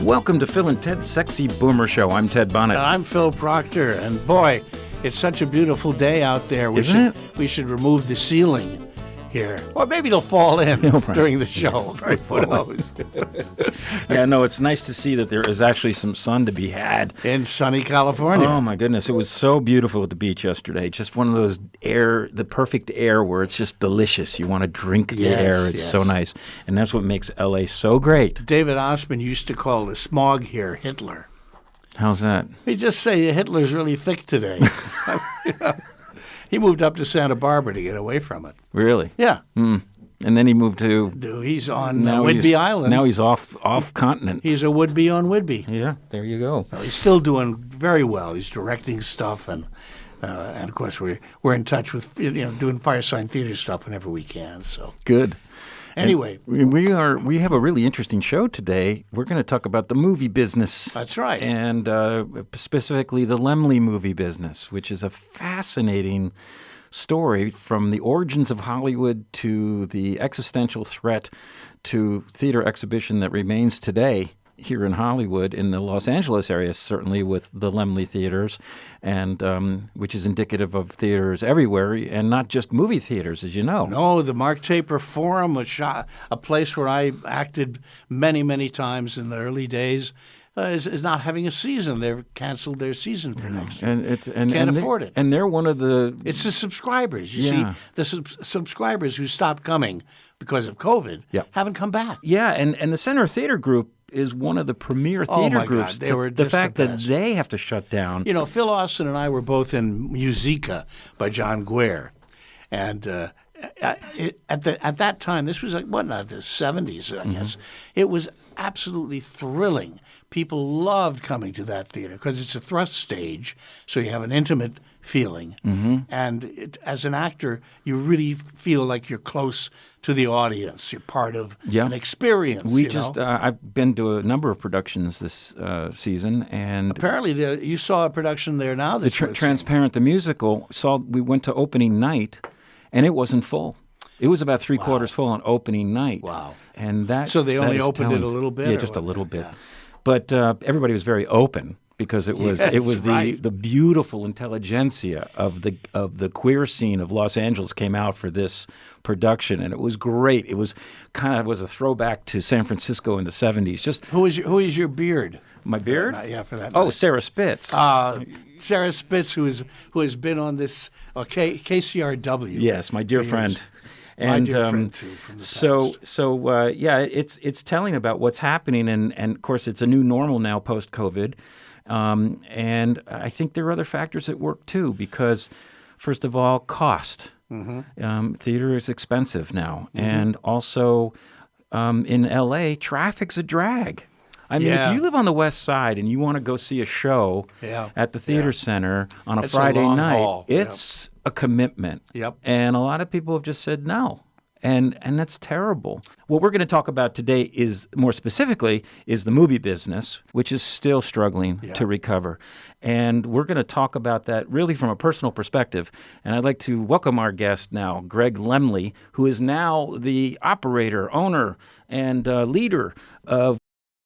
Welcome to Phil and Ted's Sexy Boomer Show. I'm Ted Bonnet. And I'm Phil Proctor. And boy, it's such a beautiful day out there. Isn't it? We should remove the ceiling here. Or maybe it'll fall in during the show. Who knows? Yeah, no, it's nice to see that there is actually some sun to be had. In sunny California. Oh, my goodness. It was so beautiful at the beach yesterday. Just one of those the perfect air where it's just delicious. You want to drink the air. It's so nice. And that's what makes L.A. so great. David Osman used to call the smog here Hitler. How's that? He'd just say Hitler's really thick today. He moved up to Santa Barbara to get away from it. Really? Yeah. And then he moved to... He's on Whidbey Island. Now he's off continent. He's a would-be on Whidbey. Yeah, there you go. Well, he's still doing very well. He's directing stuff, and of course we're in touch with doing Firesign Theater stuff whenever we can. So good. Anyway, and we have a really interesting show today. We're going to talk about the movie business. That's right. And specifically the Laemmle movie business, which is a fascinating story from the origins of Hollywood to the existential threat to theater exhibition that remains today here in Hollywood, in the Los Angeles area, certainly with the Laemmle Theaters, and which is indicative of theaters everywhere, and not just movie theaters, as you know. No, the Mark Taper Forum was a place where I acted many, many times in the early days. Is not having a season. They've canceled their season for next year. Can't afford it. And they're one of the... It's the subscribers. You see, the subscribers who stopped coming because of COVID haven't come back. Yeah, and the Center Theater Group is one of the premier theater groups. God, they were the just fact the that best. they have to shut down. You know, Phil Austin and I were both in Musica by John Guare. And at that time, this was the 70s, I guess. It was absolutely thrilling. People loved coming to that theater because it's a thrust stage, so you have an intimate feeling. Mm-hmm. And as an actor, you really feel like you're close to the audience. You're part of an experience. I've been to a number of productions this season, and apparently you saw a production there now. The Transparent the musical. We went to opening night, and it wasn't full. It was about three-quarters full on opening night. Wow. And so they only opened it a little bit? Yeah, just a little bit. Yeah. But everybody was very open because it was the beautiful intelligentsia of the queer scene of Los Angeles came out for this production, and it was great. It was was a throwback to San Francisco in the 70s. Just who is your beard? My beard? For that. Oh, Sarah Spitz. Sarah Spitz, who has been on this KCRW. Yes, my dear friend. And friend too, from the past. It's telling about what's happening, and of course it's a new normal now post-COVID, and I think there are other factors at work too, because first of all, cost. Mm-hmm. Theater is expensive now, and also in L.A., traffic's a drag. I mean, if you live on the West Side and you want to go see a show at the Theater Center on a Friday night, it's a commitment. Yep. And a lot of people have just said no. And that's terrible. What we're going to talk about today is, more specifically, is the movie business, which is still struggling to recover. And we're going to talk about that really from a personal perspective. And I'd like to welcome our guest now, Greg Laemmle, who is now the operator, owner, and leader of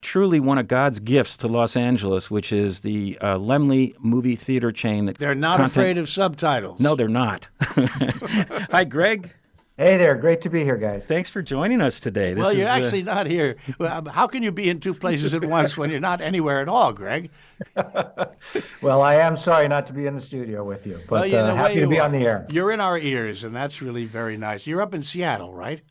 truly one of God's gifts to Los Angeles, which is the Laemmle movie theater chain. They're not afraid of subtitles. No, they're not. Hi, Greg. Hey there. Great to be here, guys. Thanks for joining us today. Well, you're actually not here. How can you be in two places at once when you're not anywhere at all, Greg? Well, I am sorry not to be in the studio with you, but happy to be on the air. You're in our ears, and that's really very nice. You're up in Seattle, right?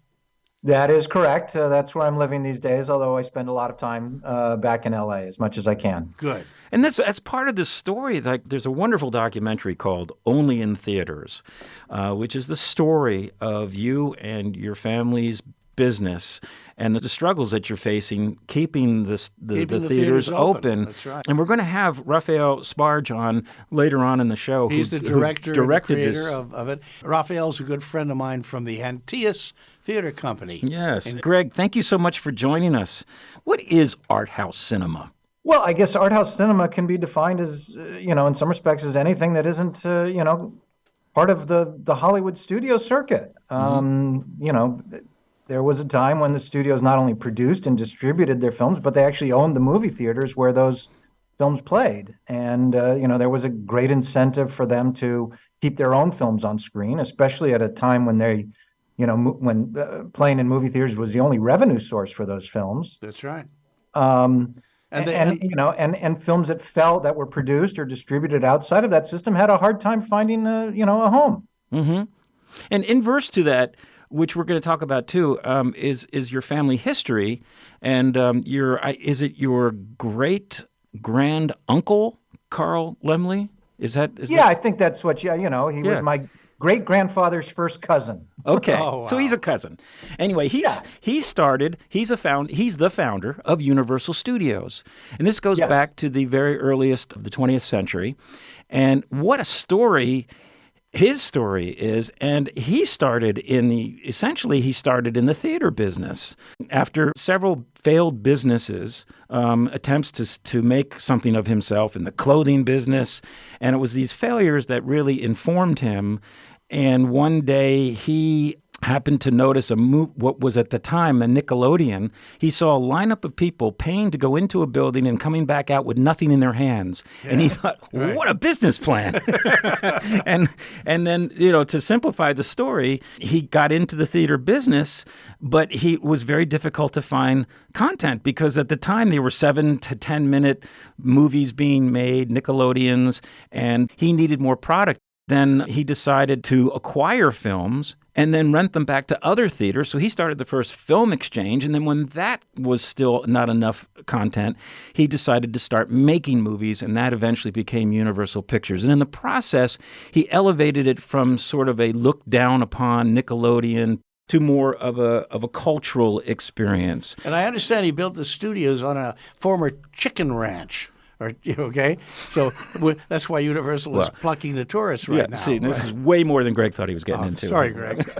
That is correct. That's where I'm living these days, although I spend a lot of time back in L.A. as much as I can. Good. And that's part of this story. Like, there's a wonderful documentary called Only in Theaters, which is the story of you and your family's business and the struggles that you're facing keeping the theaters open. That's right. And we're going to have Raphael Sbarge on later on in the show. He's the director who directed and the creator this. of it. Raphael's a good friend of mine from the Antaeus Theater Company. Yes. Greg, thank you so much for joining us. What is art house cinema? Well, I guess art house cinema can be defined as, in some respects, as anything that isn't, part of the Hollywood studio circuit. there was a time when the studios not only produced and distributed their films, but they actually owned the movie theaters where those films played. And, there was a great incentive for them to keep their own films on screen, especially at a time when when playing in movie theaters was the only revenue source for those films. That's right. And films that were produced or distributed outside of that system had a hard time finding a home. Mm-hmm. And inverse to that, which we're going to talk about too, is your family history, and is it your great grand uncle Carl Laemmle? I think that's what he was my great grandfather's first cousin. Okay, Oh, wow. So he's a cousin. Anyway, he's the founder of Universal Studios, and this goes back to the very earliest of the 20th century. And what a story his story is, and he started in the theater business. After several failed businesses, attempts to make something of himself in the clothing business, and it was these failures that really informed him. And one day he happened to notice what was at the time a Nickelodeon. He saw a lineup of people paying to go into a building and coming back out with nothing in their hands. Yeah, and he thought, what a business plan. and then, to simplify the story, he got into the theater business, but he was very difficult to find content because at the time there were 7 to 10 minute movies being made, Nickelodeons, and he needed more product. Then he decided to acquire films and then rent them back to other theaters. So he started the first film exchange. And then when that was still not enough content, he decided to start making movies, and that eventually became Universal Pictures. And in the process, he elevated it from sort of a look down upon Nickelodeon to more of a cultural experience. And I understand he built the studios on a former chicken ranch. Okay, so that's why Universal is plucking the tourists now. See, this is way more than Greg thought he was getting into. Sorry, Greg.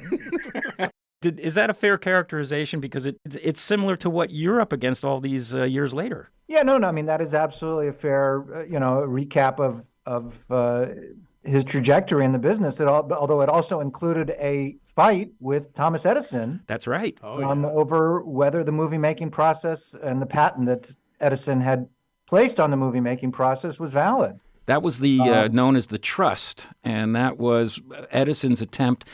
Is that a fair characterization? Because it's similar to what you're up against all these years later. Yeah, no. I mean, that is absolutely a fair, recap of his trajectory in the business. Although it also included a fight with Thomas Edison. That's right. Over whether the movie making process and the patent that Edison had placed on the movie making process was valid. That was the known as the trust, and that was Edison's attempt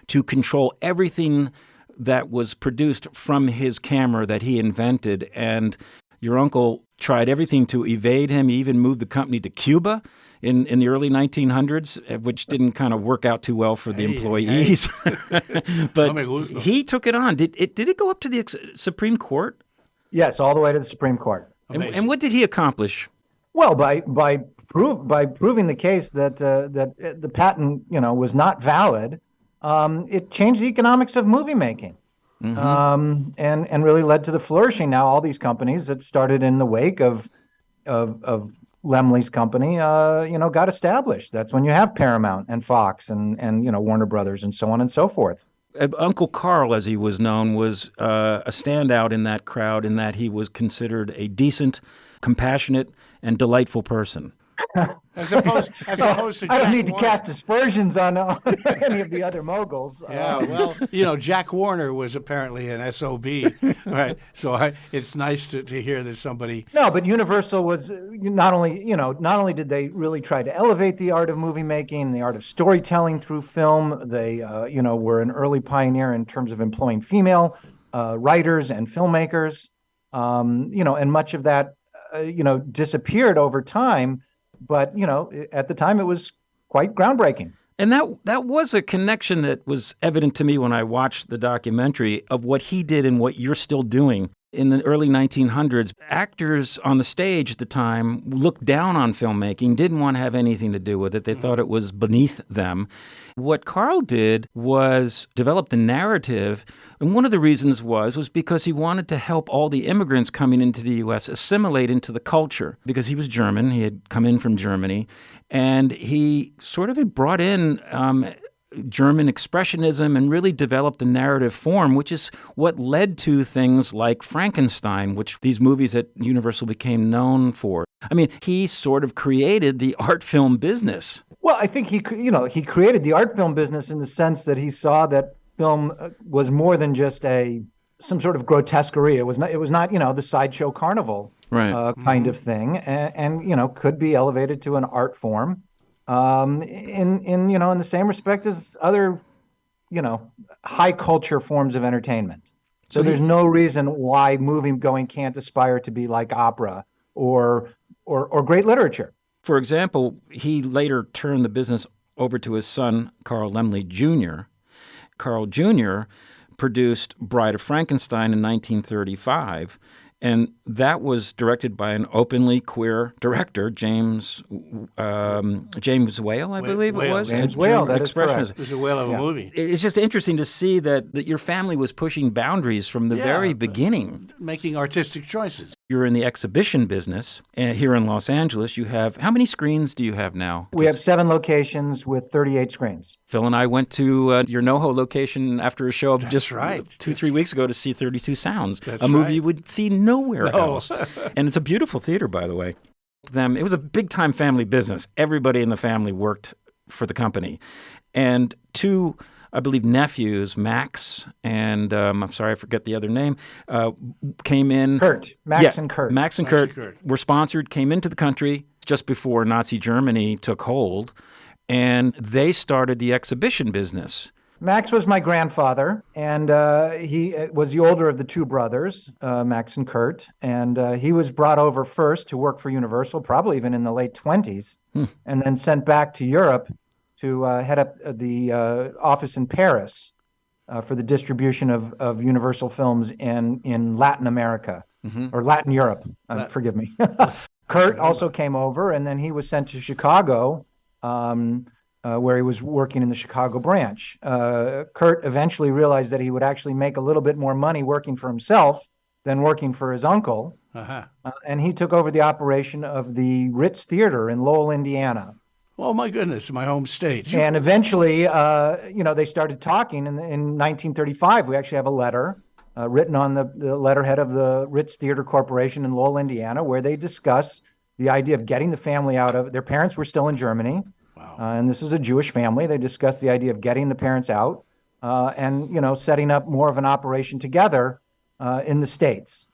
to control everything that was produced from his camera that he invented. And your uncle tried everything to evade him. He even moved the company to Cuba in the early 1900s, which didn't kind of work out too well for the employees. But he took it on. Did it go up to the Supreme Court? Yes, all the way to the Supreme Court. And what did he accomplish? Well, by proving the case that the patent was not valid, it changed the economics of movie making, and really led to the flourishing. Now all these companies that started in the wake of Laemmle's company, got established. That's when you have Paramount and Fox and Warner Brothers and so on and so forth. Uncle Carl, as he was known, was a standout in that crowd in that he was considered a decent, compassionate, and delightful person. As opposed to I don't need Jack to cast aspersions on any of the other moguls. Yeah, well, Jack Warner was apparently an SOB, right? So it's nice to hear that somebody. No, but Universal was not only did they really try to elevate the art of movie making, the art of storytelling through film. They were an early pioneer in terms of employing female writers and filmmakers. And much of that disappeared over time. But, at the time, it was quite groundbreaking. And that was a connection that was evident to me when I watched the documentary of what he did and what you're still doing. In the early 1900s, actors on the stage at the time looked down on filmmaking, didn't want to have anything to do with it. They thought it was beneath them. What Carl did was develop the narrative, and one of the reasons was because he wanted to help all the immigrants coming into the U.S. assimilate into the culture, because he was German. He had come in from Germany, and he sort of brought in German expressionism and really developed the narrative form, which is what led to things like Frankenstein, which these movies at Universal became known for. I mean, he sort of created the art film business. Well, I think he created the art film business in the sense that he saw that film was more than just a some sort of grotesquerie. It was not the sideshow carnival kind of thing, and could be elevated to an art form, in the same respect as other high culture forms of entertainment. So there's no reason why movie going can't aspire to be like opera or great literature. For example, he later turned the business over to his son, Carl Laemmle Jr. Carl Jr. produced Bride of Frankenstein in 1935, and that was directed by an openly queer director, James Whale, I believe it was. James Whale, that is correct. It was a whale of a movie. It's just interesting to see that your family was pushing boundaries from the very beginning. Making artistic choices. You're in the exhibition business. Here in Los Angeles, you have, how many screens do you have now? We have 7 locations with 38 screens. Phil and I went to your NoHo location after a show of 2-3 weeks ago to see 32 Sounds, a movie you would see nowhere else. And it's a beautiful theater, by the way. It was a big-time family business. Everybody in the family worked for the company. And 2, I believe, nephews, Max and I'm sorry, I forget the other name, came in. Max and Kurt. Max and Kurt were sponsored, came into the country just before Nazi Germany took hold, and they started the exhibition business. Max was my grandfather, and he was the older of the 2 brothers, Max and Kurt, and he was brought over first to work for Universal, probably even in the late 20s, and then sent back to Europe to head up the office in Paris for the distribution of Universal films in Latin America, or Latin Europe, forgive me. Kurt also came over, and then he was sent to Chicago, where he was working in the Chicago branch. Kurt eventually realized that he would actually make a little bit more money working for himself than working for his uncle, and he took over the operation of the Ritz Theater in Lowell, Indiana. Oh, my goodness, my home state. And eventually, they started talking. In 1935, we actually have a letter written on the letterhead of the Ritz Theater Corporation in Lowell, Indiana, where they discuss the idea of getting the family out of. Their parents were still in Germany. Wow. And this is a Jewish family. They discussed the idea of getting the parents out and setting up more of an operation together in the States.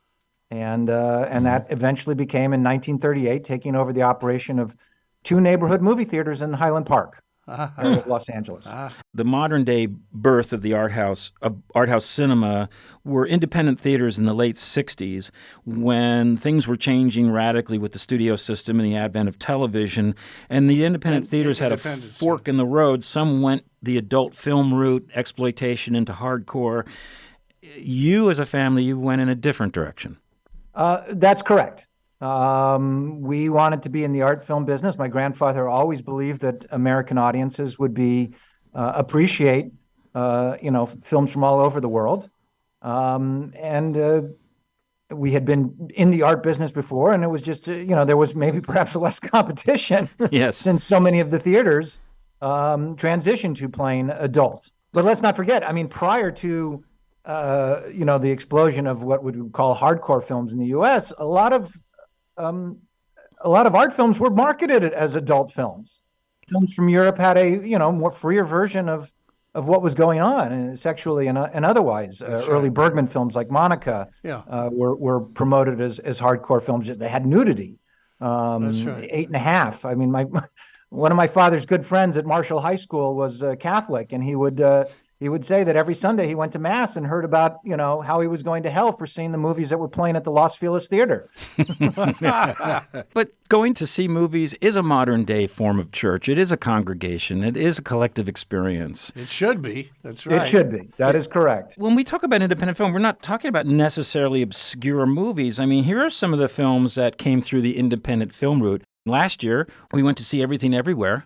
And that eventually became, in 1938, taking over the operation of 2 neighborhood movie theaters in Highland Park, area of Los Angeles. The modern day birth of the art house cinema were independent theaters in the late 60s, when things were changing radically with the studio system and the advent of television, and the independent theaters had a fork in the road. Some went the adult film route, exploitation into hardcore. You, as a family, you went in a different direction. That's correct. We wanted to be in the art film business. My grandfather always believed that American audiences would appreciate, films from all over the world. And we had been in the art business before, and it was just, there was maybe perhaps less competition. Yes. Since so many of the theaters transitioned to playing adult. But let's not forget, prior to, the explosion of what we call hardcore films in the U.S., a lot of art films were marketed as adult films. Films from Europe had a more freer version of what was going on, sexually and otherwise. Early Bergman films like Monica were promoted as hardcore films. They had nudity. That's right. 8.5. One of my father's good friends at Marshall High School was Catholic, and he would say that every Sunday he went to Mass and heard about, how he was going to hell for seeing the movies that were playing at the Los Feliz Theater. But going to see movies is a modern day form of church. It is a congregation. It is a collective experience. It should be. That's right. It should be. That is correct. When we talk about independent film, we're not talking about necessarily obscure movies. Here are some of the films that came through the independent film route. Last year, we went to see Everything Everywhere.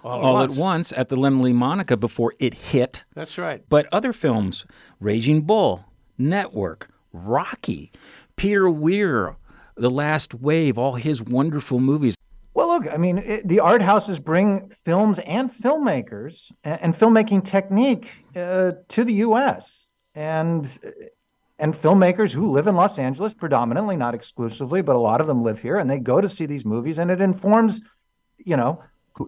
All at once at the Laemmle Monica before it hit. That's right. But other films, Raging Bull, Network, Rocky, Peter Weir, The Last Wave, all his wonderful movies. Well, look, the art houses bring films and filmmakers and filmmaking technique to the U.S. and filmmakers who live in Los Angeles predominantly, not exclusively, but a lot of them live here, and they go to see these movies, and it informs,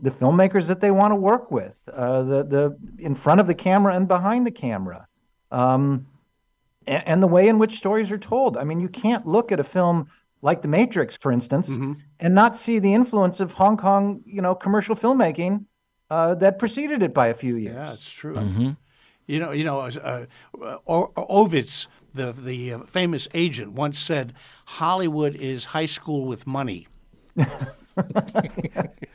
the filmmakers that they want to work with, the in front of the camera and behind the camera. and the way in which stories are told. I mean, you can't look at a film like The Matrix, for instance, and not see the influence of Hong Kong, commercial filmmaking that preceded it by a few years. Yeah, it's true. Ovitz, the famous agent, once said, "Hollywood is high school with money."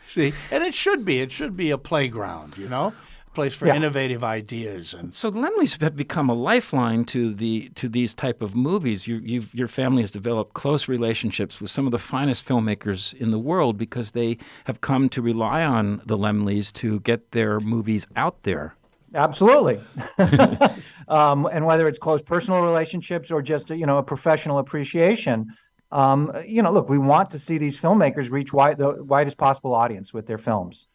See, and it should be. It should be a playground, a place for innovative ideas. And so Laemmle's have become a lifeline to these type of movies. Your family has developed close relationships with some of the finest filmmakers in the world because they have come to rely on the Laemmles to get their movies out there. Absolutely. And whether it's close personal relationships or just a professional appreciation, look, we want to see these filmmakers reach the widest possible audience with their films.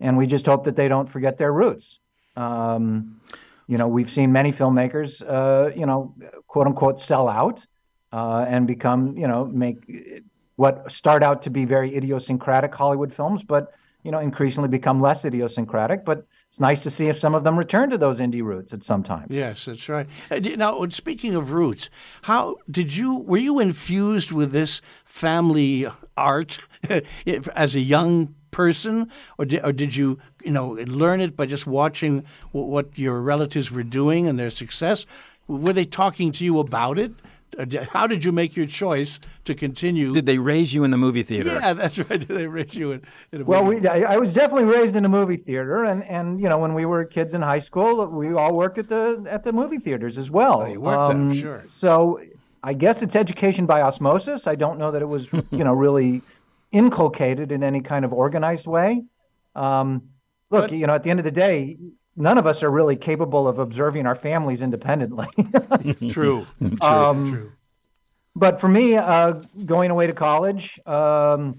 And we just hope that they don't forget their roots. We've seen many filmmakers, quote unquote, sell out and become, make what start out to be very idiosyncratic Hollywood films, but, increasingly become less idiosyncratic. But it's nice to see if some of them return to those indie roots at some time. Yes, that's right. Now, speaking of roots, were you infused with this family art as a young person, or did you learn it by just watching what your relatives were doing and their success? Were they talking to you about it? How did you make your choice to continue? Did they raise you in the movie theater? Yeah, that's right. Did they raise you in a movie? Well, I was definitely raised in a movie theater, and when we were kids in high school, we all worked at the movie theaters as well. Oh, you worked there, sure. So I guess it's education by osmosis. I don't know that it was really inculcated in any kind of organized way. At the end of the day, none of us are really capable of observing our families independently. True. But for me, going away to college in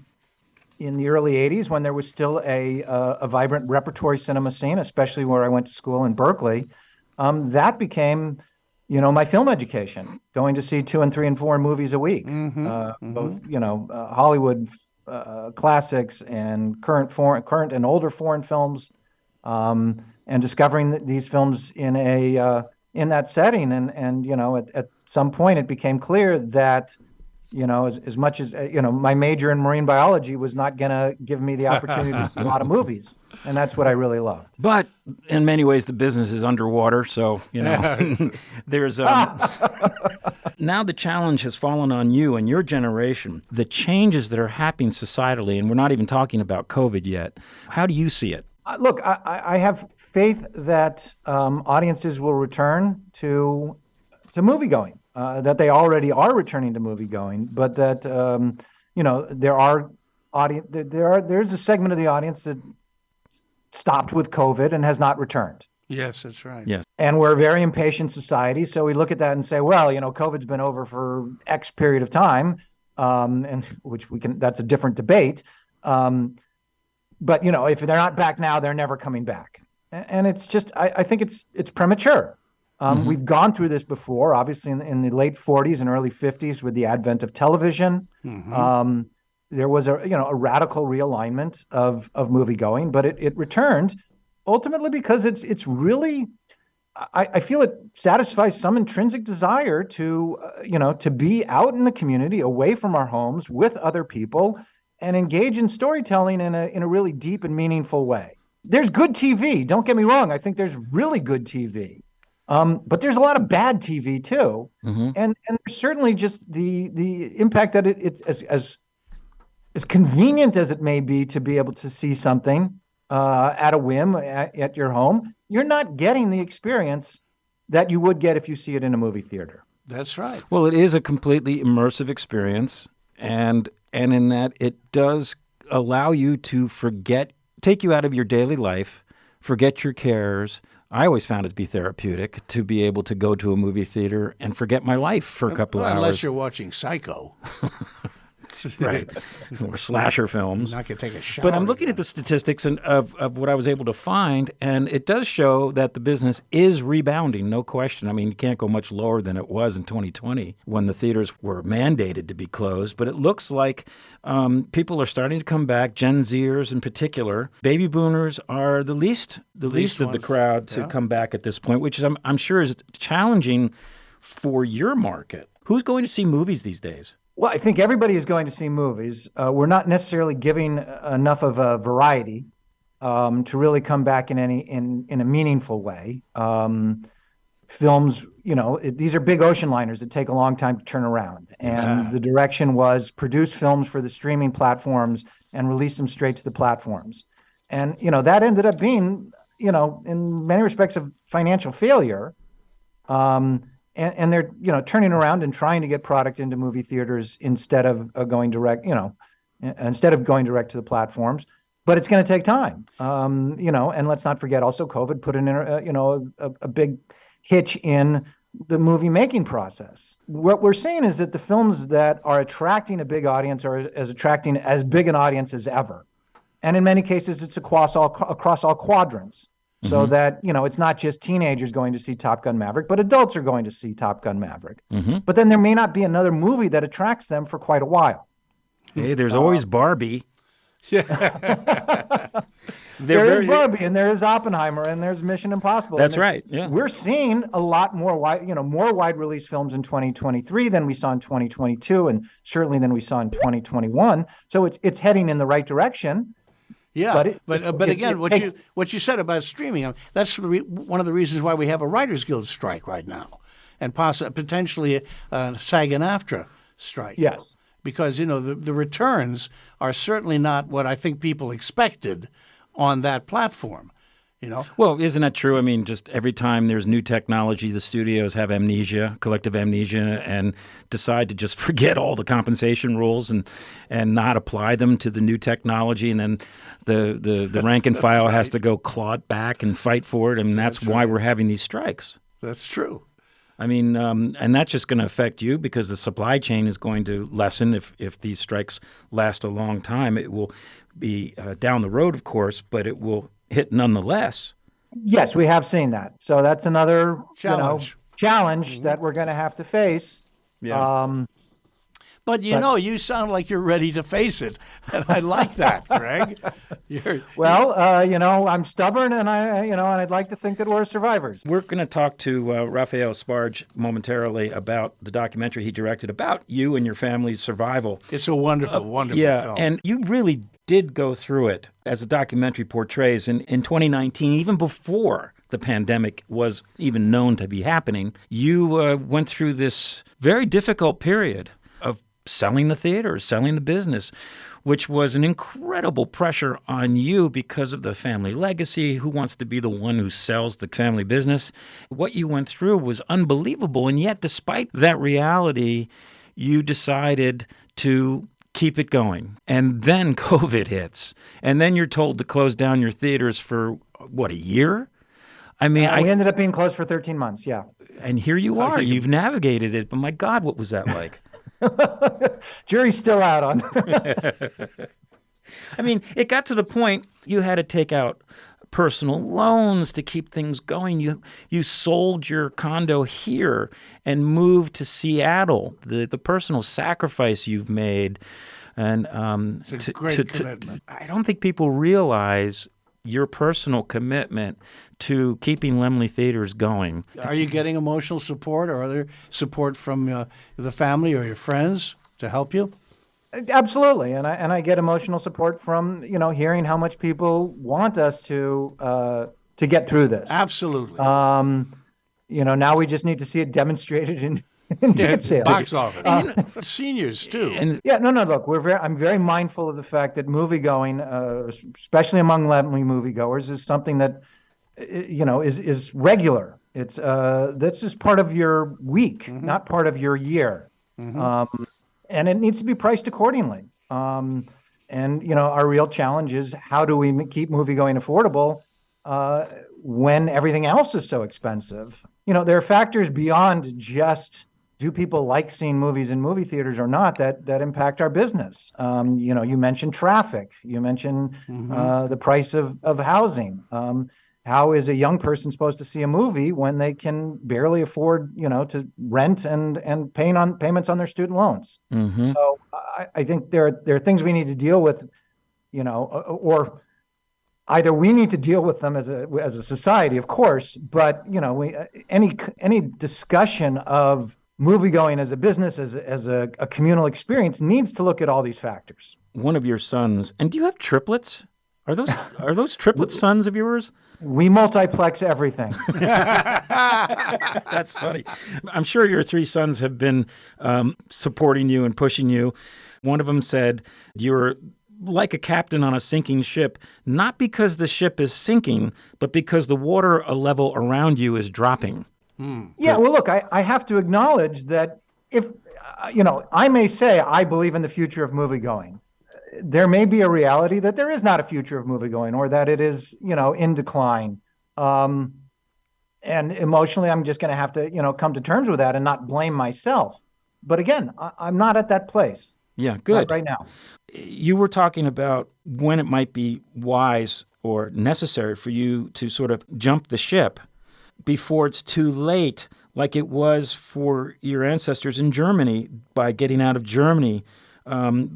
the early 80s, when there was still a vibrant repertory cinema scene, especially where I went to school in Berkeley, that became, my film education, going to see 2 and 3 and 4 movies a week, both, Hollywood classics and current and older foreign films. And discovering these films in that setting, and at some point it became clear that as much as my major in marine biology was not going to give me the opportunity to see a lot of movies, and that's what I really loved. But in many ways, the business is underwater, so there's now the challenge has fallen on you and your generation. The changes that are happening societally, and we're not even talking about COVID yet. How do you see it? Look, I have faith that audiences will return to moviegoing, that they already are returning to moviegoing, but that there's a segment of the audience that stopped with COVID and has not returned. Yes, that's right. Yes. And we're a very impatient society, so we look at that and say, well, COVID's been over for X period of time, and that's a different debate. But if they're not back now, they're never coming back. And it's just, I think it's premature. We've gone through this before, obviously in the late 40s and early 50s with the advent of television. There was a radical realignment of moviegoing, but it returned ultimately because it's really, I feel it satisfies some intrinsic desire to be out in the community, away from our homes with other people, and engage in storytelling in a really deep and meaningful way. There's good TV. Don't get me wrong. I think there's really good TV. But there's a lot of bad TV too. And there's certainly just the impact that it's as convenient as it may be to be able to see something at a whim at your home. You're not getting the experience that you would get if you see it in a movie theater. That's right. Well, it is a completely immersive experience, and in that it does allow you to take you out of your daily life, forget your cares. I always found it to be therapeutic to be able to go to a movie theater and forget my life for a couple of hours. Unless you're watching Psycho. right, or slasher films. Not going to take a shower. But I'm looking at the statistics of what I was able to find, and it does show that the business is rebounding, no question. I mean, you can't go much lower than it was in 2020 when the theaters were mandated to be closed. But it looks like people are starting to come back, Gen Zers in particular. Baby boomers are the least of the crowd to come back at this point, which is, I'm sure is challenging for your market. Who's going to see movies these days? Well, I think everybody is going to see movies. We're not necessarily giving enough of a variety to really come back in a meaningful way. Films, these are big ocean liners that take a long time to turn around. And the direction was produce films for the streaming platforms and release them straight to the platforms. And, that ended up being, in many respects, a financial failure. And they're, turning around and trying to get product into movie theaters instead of going direct, instead of going direct to the platforms. But it's going to take time, and let's not forget also COVID put in, a big hitch in the movie making process. What we're seeing is that the films that are attracting a big audience are attracting as big an audience as ever. And in many cases, it's across all quadrants. So that, it's not just teenagers going to see Top Gun Maverick, but adults are going to see Top Gun Maverick. But then there may not be another movie that attracts them for quite a while. Hey, there's always Barbie. There is Barbie, and there is Oppenheimer, and there's Mission Impossible. That's right. Yeah, we're seeing a lot more wide release films in 2023 than we saw in 2022, and certainly than we saw in 2021. So it's heading in the right direction. Yeah, but again, what you said about streaming, that's one of the reasons why we have a Writers Guild strike right now, and potentially a SAG-AFTRA strike. Yes, because the returns are certainly not what I think people expected on that platform. Well, isn't that true? I mean, just every time there's new technology, the studios have collective amnesia, and decide to just forget all the compensation rules and not apply them to the new technology. And then the rank and file has to go claw back and fight for it. And that's why we're having these strikes. That's true. I mean, and that's just going to affect you because the supply chain is going to lessen if these strikes last a long time. It will be down the road, of course, but it will hit nonetheless. Yes, we have seen that. So that's another challenge Mm-hmm. that we're going to have to face. Yeah. But you sound like you're ready to face it, and I like that, Greg. I'm stubborn, and I'd like to think that we're survivors. We're going to talk to Raphael Sbarge momentarily about the documentary he directed about you and your family's survival. It's a wonderful, wonderful film. And you really did go through it, as the documentary portrays. In 2019, even before the pandemic was even known to be happening, you went through this very difficult period of selling the theaters, selling the business, which was an incredible pressure on you because of the family legacy. Who wants to be the one who sells the family business? What you went through was unbelievable. And yet, despite that reality, you decided to keep it going. And then COVID hits. And then you're told to close down your theaters for, a year? I mean, we ended up being closed for 13 months, yeah. And here you are. You've navigated it. But my God, what was that like? Jury's still out on. I mean, it got to the point you had to take out personal loans to keep things going. You sold your condo here and moved to Seattle. The personal sacrifice you've made, and it's a great commitment. I don't think people realize your personal commitment to keeping Laemmle Theaters going. Are you getting emotional support or other support from the family or your friends to help you? Absolutely, and I get emotional support from hearing how much people want us to get through this. Absolutely. Now we just need to see it demonstrated in ticket sales. Box office. Seniors too. Look, I'm very mindful of the fact that moviegoing, especially among Laemmle moviegoers, is something that is regular. It's that's just part of your week, not part of your year. And it needs to be priced accordingly. And our real challenge is how do we keep moviegoing affordable when everything else is so expensive? There are factors beyond just do people like seeing movies in movie theaters or not that impact our business? You mentioned traffic. You mentioned the price of housing. How is a young person supposed to see a movie when they can barely afford, to rent and payments on their student loans? Mm-hmm. So I think there are things we need to deal with, or either we need to deal with them as a society, of course, but any discussion of movie going as a business, as a communal experience, needs to look at all these factors. One of your sons, and do you have triplets? Are those triplet sons of yours? We multiplex everything. That's funny. I'm sure your 3 sons have been supporting you and pushing you. One of them said you're like a captain on a sinking ship, not because the ship is sinking, but because the water level around you is dropping. Yeah, well, look, I have to acknowledge that if, I may say I believe in the future of moviegoing. There may be a reality that there is not a future of moviegoing, or that it is, in decline. And emotionally, I'm just going to have to, come to terms with that and not blame myself. But again, I'm not at that place. Yeah, good. Not right now. You were talking about when it might be wise or necessary for you to sort of jump the ship before it's too late, like it was for your ancestors in Germany by getting out of Germany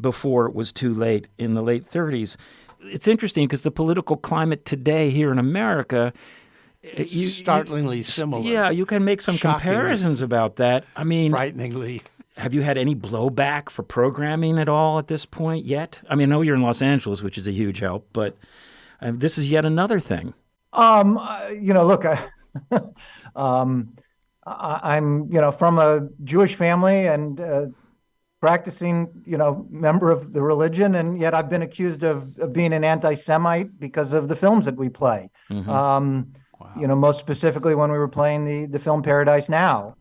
before it was too late in the late 30s. It's interesting because the political climate today here in America, startlingly similar. Yeah, you can make some comparisons about that. I mean, frighteningly. Have you had any blowback for programming at all at this point yet? I mean, I know you're in Los Angeles, which is a huge help, but this is yet another thing. Look, I'm, from a Jewish family and practicing, member of the religion, and yet I've been accused of being an anti-Semite because of the films that we play. Mm-hmm. Wow. Most specifically when we were playing the film Paradise Now,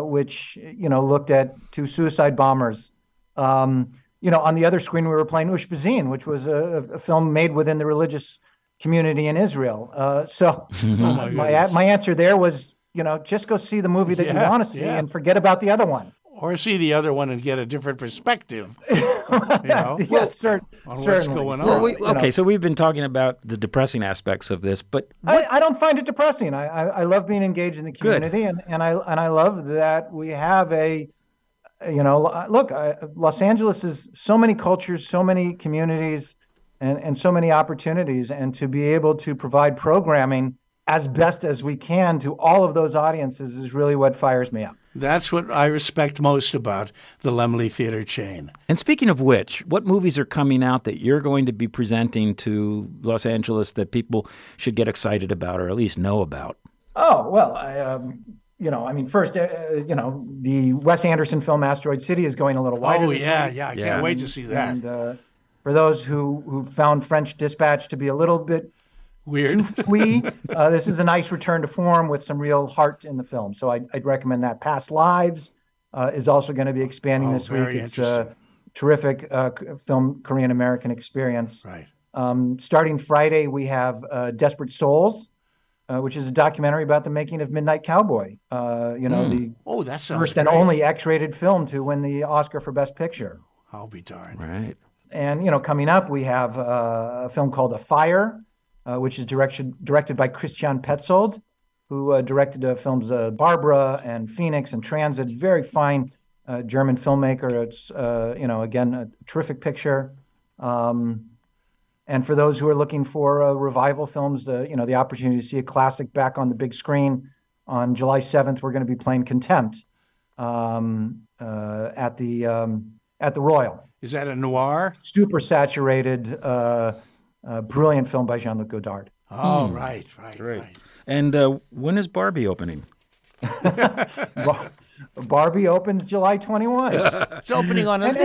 which, looked at 2 suicide bombers. On the other screen, we were playing Ushpizin, which was a film made within the religious community in Israel. My answer there was, just go see the movie that you want to see and forget about the other one. Or see the other one and get a different perspective. Yes, certainly. What's going on. So we've been talking about the depressing aspects of this, but I don't find it depressing. I love being engaged in the community, and I love that we have Los Angeles is so many cultures, so many communities, and so many opportunities, and to be able to provide programming as best as we can to all of those audiences is really what fires me up. That's what I respect most about the Laemmle Theater chain. And speaking of which, what movies are coming out that you're going to be presenting to Los Angeles that people should get excited about or at least know about? Oh, well, first, the Wes Anderson film Asteroid City is going a little wider. Oh, yeah. I can't wait to see that. And for those who found French Dispatch to be a little bit weird, too twee, this is a nice return to form with some real heart in the film. So I'd recommend that. Past Lives is also going to be expanding this week. It's a terrific film, Korean-American experience. Right. Starting Friday, we have Desperate Souls, which is a documentary about the making of Midnight Cowboy. The that sounds first great. and only X-rated film to win the Oscar for Best Picture. I'll be darned. Right. And, coming up, we have a film called A Fire, which is directed by Christian Petzold, who directed films Barbara and Phoenix and Transit. Very fine German filmmaker. It's, again, a terrific picture. And for those who are looking for revival films, the opportunity to see a classic back on the big screen, on July 7th, we're going to be playing Contempt at the Royal. Is that a noir? Super saturated, brilliant film by Jean-Luc Godard. Oh, right. And when is Barbie opening? Barbie opens July 21. It's opening on a and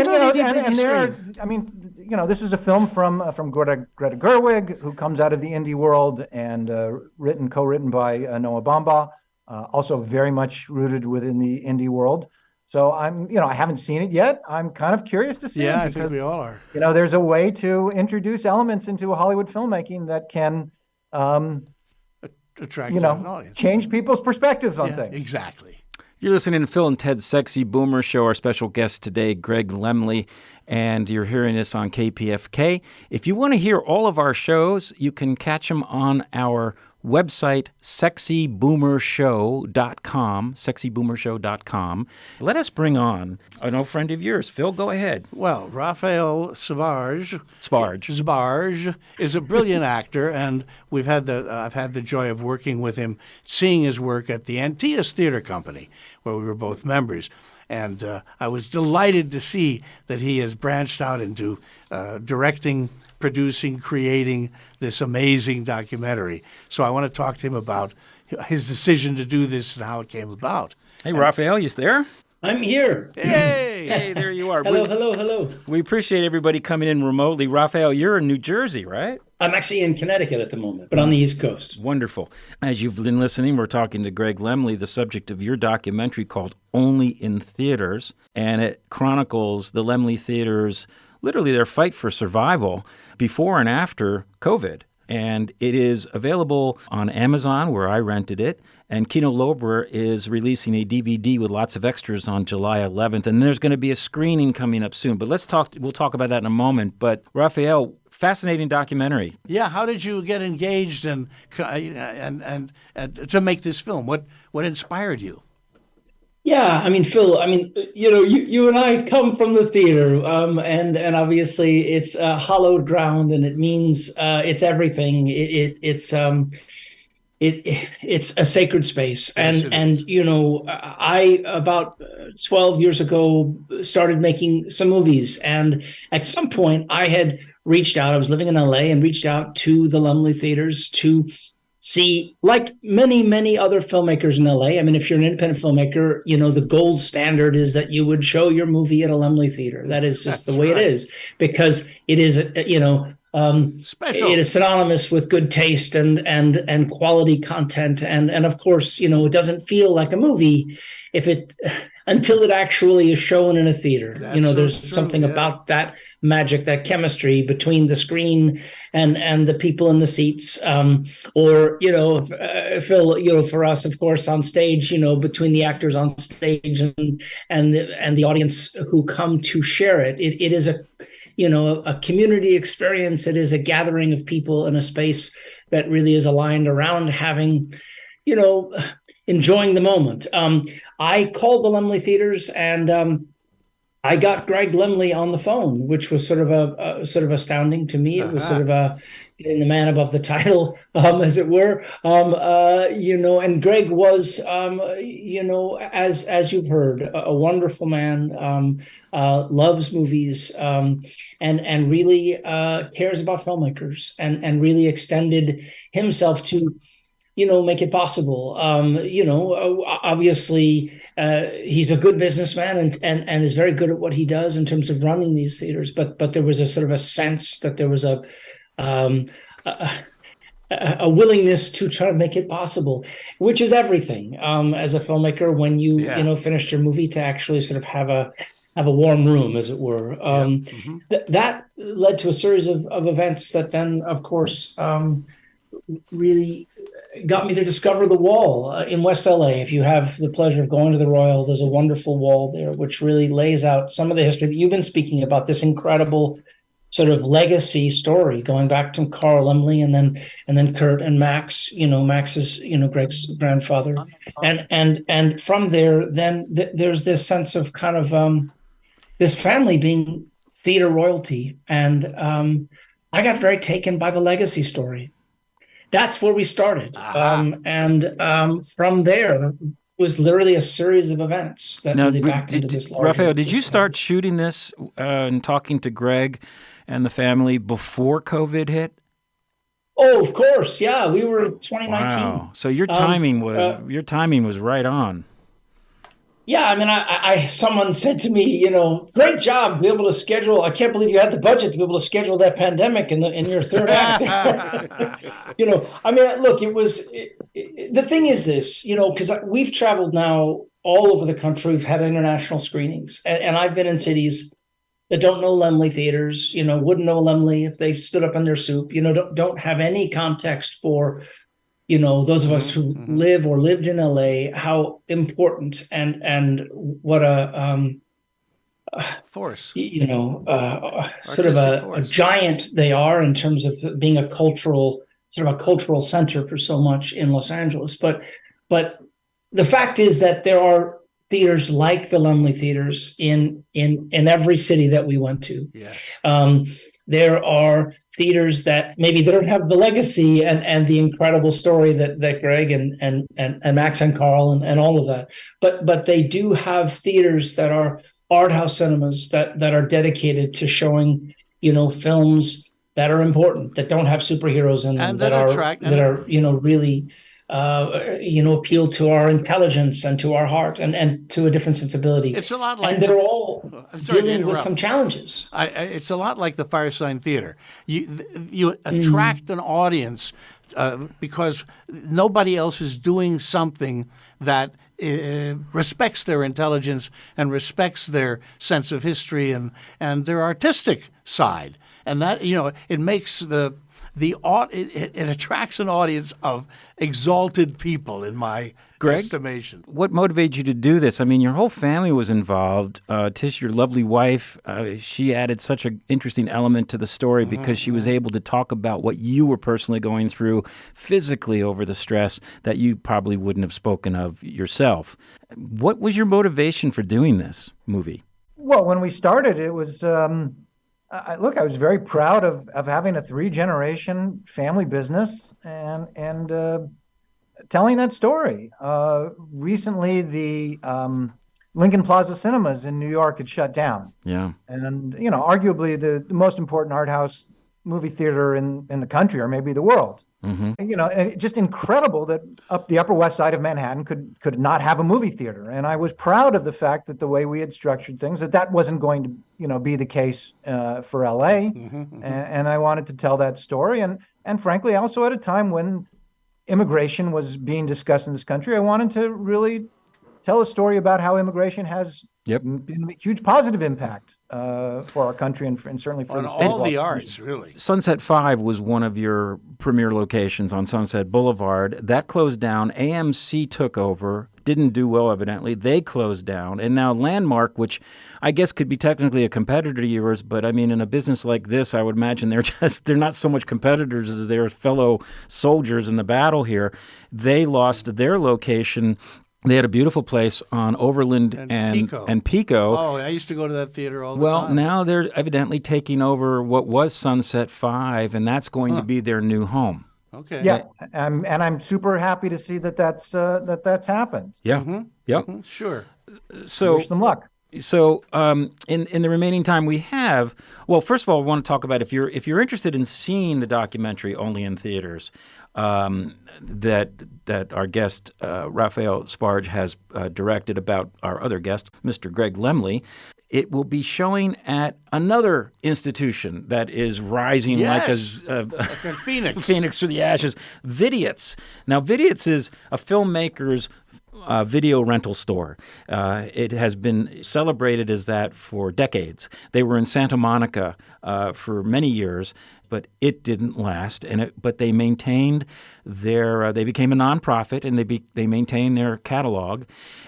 this is a film from Greta Gerwig, who comes out of the indie world, and co-written by Noah Baumbach, also very much rooted within the indie world. So I haven't seen it yet. I'm kind of curious to see it. Yeah, I think we all are. There's a way to introduce elements into Hollywood filmmaking that can, attract an audience, change people's perspectives on things. Exactly. You're listening to Phil and Ted's Sexy Boomer Show. Our special guest today, Greg Laemmle, and you're hearing this on KPFK. If you want to hear all of our shows, you can catch them on our website, sexyboomershow.com. Let us bring on an old friend of yours. Phil, go ahead. Well, Raphael Sbarge is a brilliant actor, and I've had the joy of working with him, seeing his work at the Antaeus Theater Company, where we were both members. And I was delighted to see that he has branched out into directing, producing, creating this amazing documentary. So I want to talk to him about his decision to do this and how it came about. Hey, Raphael, you there? I'm here. Hey! Hey, there you are. Hello. We appreciate everybody coming in remotely. Raphael, you're in New Jersey, right? I'm actually in Connecticut at the moment, but on the East Coast. Wonderful. As you've been listening, we're talking to Greg Laemmle, the subject of your documentary called Only in Theaters, and it chronicles the Laemmle Theaters, literally their fight for survival before and after COVID. And it is available on Amazon, where I rented it. And Kino Lorber is releasing a DVD with lots of extras on July 11th. And there's going to be a screening coming up soon. But we'll talk about that in a moment. But Raphael, fascinating documentary. Yeah, how did you get engaged and to make this film? What inspired you? Yeah, I mean, Phil, you and I come from the theater, and obviously it's hallowed ground, and it means it's everything. It's a sacred space, and I about 12 years ago started making some movies, and at some point I had reached out. I was living in LA and reached out to the Laemmle Theaters to see, like many other filmmakers in LA. I mean, if you're an independent filmmaker, the gold standard is that you would show your movie at a Laemmle Theater. That is just the way it is, because it is, special. It is synonymous with good taste and quality content. And of course, it doesn't feel like a movie until it actually is shown in a theater. There's something about that magic, that chemistry between the screen and the people in the seats, Phil, for us, of course, on stage, between the actors on stage and the audience who come to share it. It is a community experience. It is a gathering of people in a space that really is aligned around having, enjoying the moment. I called the Laemmle Theaters, and I got Greg Laemmle on the phone, which was sort of astounding to me. It was sort of getting the man above the title, as it were. And Greg was, as you've heard, a wonderful man, loves movies, and really cares about filmmakers, and really extended himself to make it possible. Obviously, he's a good businessman and is very good at what he does in terms of running these theaters. But there was a sort of a sense that there was a willingness to try to make it possible, which is everything as a filmmaker when you finished your movie, to actually sort of have a warm room, as it were. That led to a series of events that then, of course, really got me to discover the Wall in West LA. If you have the pleasure of going to the Royal, there's a wonderful wall there which really lays out some of the history that you've been speaking about, this incredible sort of legacy story going back to Carl Laemmle and then Kurt and Max. Max is Greg's grandfather, and from there then there's this sense of kind of this family being theater royalty, and I got very taken by the legacy story. That's where we started. From there was literally a series of events that really backed into this larger. Raphael, did you start shooting this and talking to Greg and the family before COVID hit? Oh, of course. Yeah, we were 2019. Wow. So your timing was right on. Yeah, I mean, I someone said to me, great job to be able to schedule. I can't believe you had the budget to be able to schedule that pandemic in your third act. I mean, look, the thing is this, because we've traveled now all over the country. We've had international screenings, and I've been in cities that don't know Laemmle Theaters, wouldn't know Laemmle if they stood up in their soup, don't have any context for those of us who live or lived in LA, how important and what a force, sort of a giant they are in terms of being a cultural center for so much in Los Angeles. But the fact is that there are theaters like the Laemmle Theaters in every city that we went to. Yes. There are theaters that maybe they don't have the legacy and the incredible story that Greg and Max and Carl and all of that, but they do have theaters that are art house cinemas that are dedicated to showing films that are important, that don't have superheroes in them, that are really appeal to our intelligence and to our heart and to a different sensibility. It's a lot like, and they're all dealing with some challenges. It's a lot like the Firesign Theater. You attract an audience because nobody else is doing something that respects their intelligence and respects their sense of history and their artistic side, and that it makes it attracts an audience of exalted people, in my estimation. What motivated you to do this? I mean, your whole family was involved. Tish, your lovely wife, she added such an interesting element to the story because she was able to talk about what you were personally going through physically over the stress that you probably wouldn't have spoken of yourself. What was your motivation for doing this movie? Well, when we started, it was... I was very proud of having a 3-generation family business and telling that story. Recently, the Lincoln Plaza Cinemas in New York had shut down. Yeah. And, arguably the most important art house movie theater in the country, or maybe the world. Mm-hmm. And it's just incredible that the Upper West Side of Manhattan could not have a movie theater. And I was proud of the fact that the way we had structured things, that wasn't going to, be the case for LA. And I wanted to tell that story. And frankly, also at a time when immigration was being discussed in this country, I wanted to really tell a story about how immigration has been a huge positive impact for our country and certainly for the state. All the arts, really. Sunset 5 was one of your premier locations on Sunset Boulevard. That closed down. AMC took over. Didn't do well, evidently. They closed down. And now Landmark, which I guess could be technically a competitor to yours, but I mean, in a business like this, I would imagine they're not so much competitors as they're fellow soldiers in the battle here. They lost their location. They had a beautiful place on Overland and Pico. Oh, I used to go to that theater all the time. Well, now they're evidently taking over what was Sunset 5, and that's going to be their new home. Okay. Yeah, and I'm super happy to see that's happened. Yeah. Mm-hmm. Yep. Mm-hmm. Sure. So wish them luck. So in the remaining time we have, well, first of all, I want to talk about if you're interested in seeing the documentary Only in Theaters, that our guest Raphael Sbarge has directed about our other guest, Mr. Greg Laemmle. It will be showing at another institution that is rising like a phoenix. Phoenix through the ashes, Vidiots. Now, Vidiots is a filmmaker's video rental store. It has been celebrated as that for decades. They were in Santa Monica for many years, but it didn't last. But they maintained their. They became a nonprofit, and they maintained their catalog,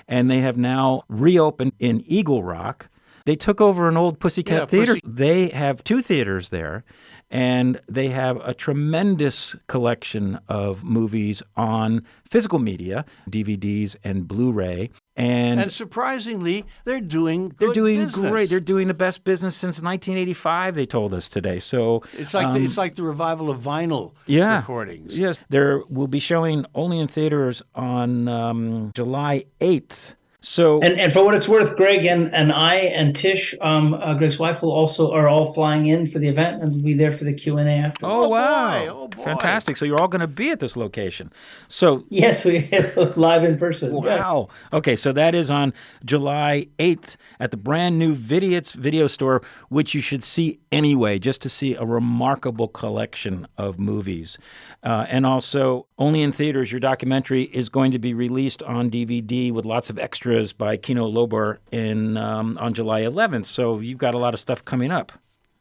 and they have now reopened in Eagle Rock. They took over an old Pussycat Theater. They have 2 theaters there, and they have a tremendous collection of movies on physical media, DVDs and Blu-ray. And surprisingly, they're doing good business. Great. They're doing the best business since 1985, they told us today. So it's like the revival of vinyl recordings. Yes. There will be showing Only in Theaters on July 8th. So and for what it's worth, Greg and I and Tish, Greg's wife, are all flying in for the event and will be there for the Q&A after. Oh, wow. Oh, boy. Fantastic. So you're all going to be at this location. So yes, we live in person. Wow. Yeah. Okay, so that is on July 8th at the brand new Vidiots video store, which you should see anyway, just to see a remarkable collection of movies. And also, Only in Theaters, your documentary is going to be released on DVD with lots of extras by Kino Lorber on July 11th. So you've got a lot of stuff coming up.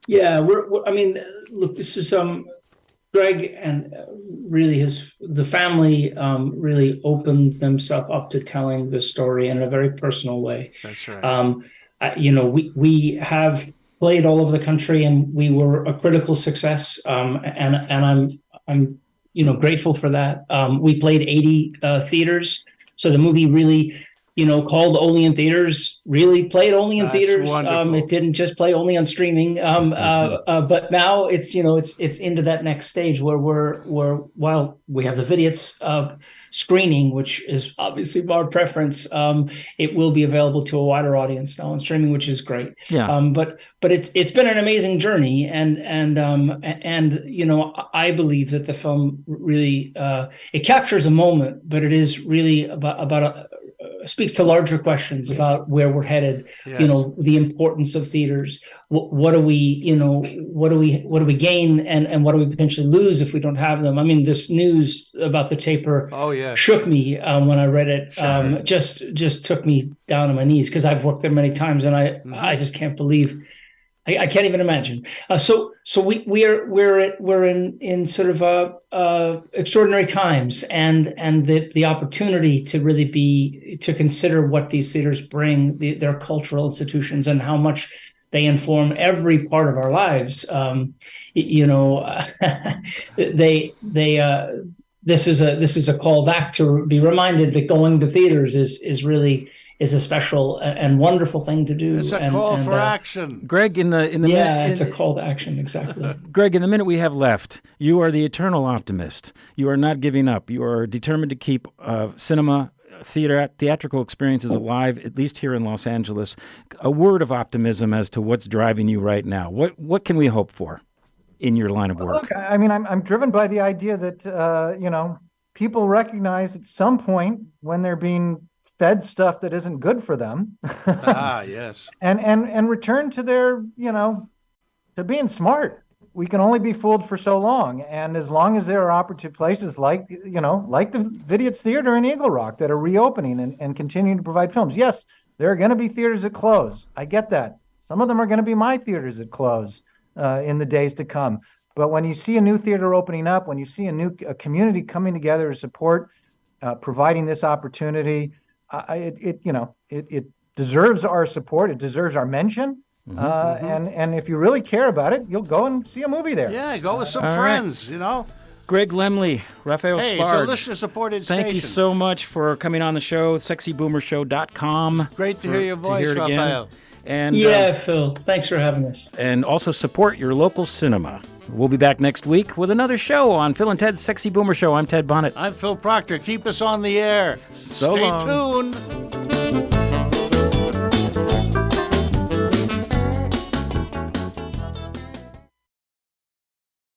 Yeah, look, this is Greg Greg and really the family really opened themselves up to telling the story in a very personal way. That's right. We have played all over the country, and we were a critical success. And I'm grateful for that. We played 80 theaters, so the movie really, called only in theaters, really played only in theaters. It didn't just play only on streaming. But now it's into that next stage where while we have the Vidiots screening, which is obviously our preference, it will be available to a wider audience now on streaming, which is great. Yeah. But it's been an amazing journey, and I believe that the film really it captures a moment, but it is really about speaks to larger questions about where we're headed. Yes. The importance of theaters. What do we gain, and what do we potentially lose if we don't have them? I mean, this news about the taper shook me when I read it. Sure. Just took me down on my knees, because I've worked there many times, and I just can't believe. I can't even imagine. So we're in sort of extraordinary times, and the opportunity to really to consider what these theaters bring, their cultural institutions, and how much they inform every part of our lives. This is a call back to be reminded that going to theaters is really a special and wonderful thing to do. It's a call for action. Greg, it's a call to action, exactly. Greg, in the minute we have left, you are the eternal optimist. You are not giving up. You are determined to keep cinema, theatrical experiences alive, at least here in Los Angeles. A word of optimism as to what's driving you right now. What can we hope for in your line of work? Look, I mean, I'm driven by the idea that people recognize at some point when they're being fed stuff that isn't good for them. Yes. And return to their, to being smart. We can only be fooled for so long. And as long as there are opportune places like the Vidiots Theater in Eagle Rock that are reopening and continuing to provide films. Yes, there are going to be theaters that close. I get that. Some of them are going to be my theaters that close in the days to come. But when you see a new theater opening up, when you see a community coming together to support providing this opportunity, it deserves our support. It deserves our mention. And if you really care about it, you'll go and see a movie there. Yeah, go with some friends, Greg Laemmle, Raphael Sbarge. It's a listener-supported station. Thank you so much for coming on the show, sexyboomershow.com. Great to hear your voice, Raphael. And, Phil, thanks for having us. And also support your local cinema. We'll be back next week with another show on Phil and Ted's Sexy Boomer Show. I'm Ted Bonnet. I'm Phil Proctor. Keep us on the air. Stay tuned.